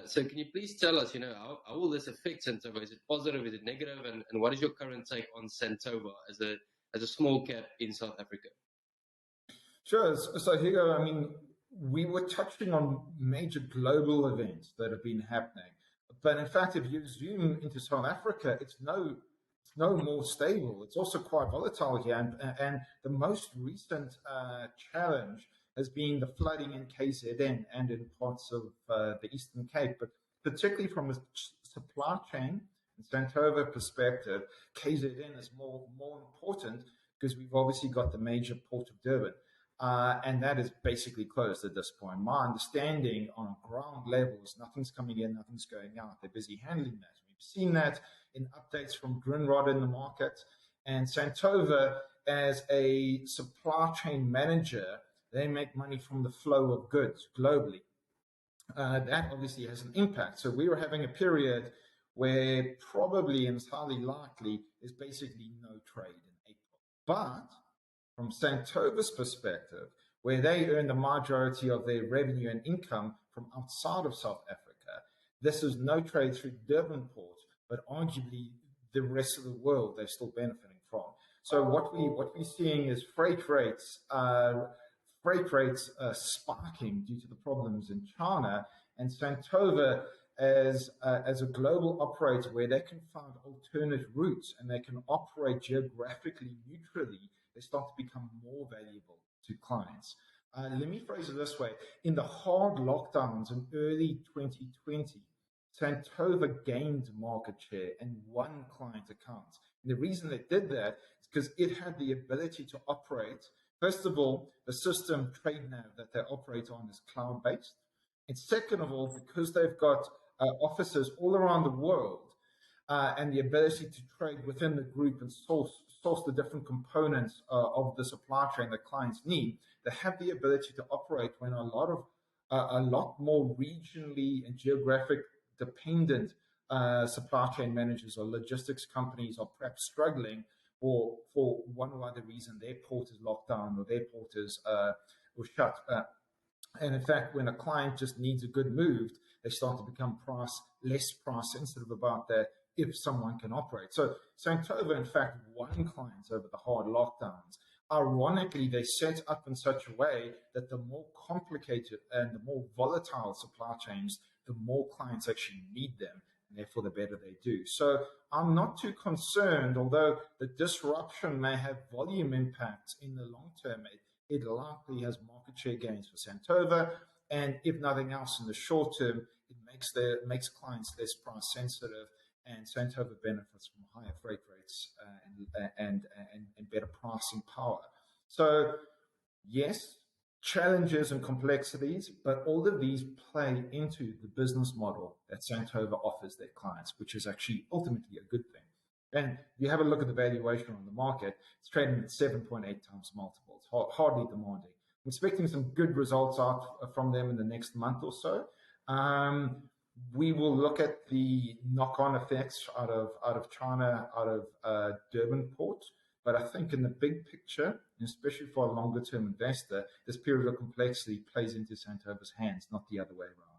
So can you please tell us, how will this affect Santova? Is it positive? Is it negative? And what is your current take on Santova as a small cap in South Africa? Sure. So Higgo, I mean, we were touching on major global events that have been happening. But in fact, if you zoom into South Africa, it's no more stable. It's also quite volatile here. And the most recent challenge has been the flooding in KZN and in parts of the Eastern Cape. But particularly from a supply chain and Santova perspective, KZN is more important because we've obviously got the major port of Durban. And that is basically closed at this point. My understanding on ground levels, nothing's coming in, nothing's going out. They're busy handling that. We've seen that in updates from Grindrod in the market. And Santova, as a supply chain manager, they make money from the flow of goods globally. That obviously has an impact. So we were having a period where probably and it's highly likely is basically no trade in April. But from Santova's perspective, where they earn the majority of their revenue and income from outside of South Africa, this is no trade through Durban port, but arguably the rest of the world they're still benefiting from. So what we're seeing is freight rates spiking due to the problems in China, and Santova as a global operator where they can find alternate routes and they can operate geographically neutrally, they start to become more valuable to clients. Let me phrase it this way. In the hard lockdowns in early 2020, Santova gained market share and won client accounts. And the reason they did that is because it had the ability to operate. First of all, the system TradeNav that they operate on is cloud-based. And second of all, because they've got offices all around the world and the ability to trade within the group and source the different components of the supply chain that clients need, they have the ability to operate when a lot more regionally and geographic dependent supply chain managers or logistics companies are perhaps struggling or for one or other reason their port is locked down or their port is shut. And in fact, when a client just needs a good moved, they start to become less price sensitive about that if someone can operate. So Santova, in fact, won clients over the hard lockdowns. Ironically, they set up in such a way that the more complicated and the more volatile supply chains, the more clients actually need them, and therefore the better they do. So I'm not too concerned, although the disruption may have volume impacts in the long term. It likely has market share gains for Santova, and if nothing else in the short term, it makes clients less price sensitive, and Santova benefits from higher freight rates and better pricing power. So yes, challenges and complexities, but all of these play into the business model that Santova offers their clients, which is actually ultimately a good thing. And if you have a look at the valuation on the market, it's trading at 7.8 times multiples, hardly demanding. I'm expecting some good results out from them in the next month or so. We will look at the knock-on effects out of China, out of Durban port. But I think in the big picture, especially for a longer-term investor, this period of complexity plays into Santova's hands, not the other way around.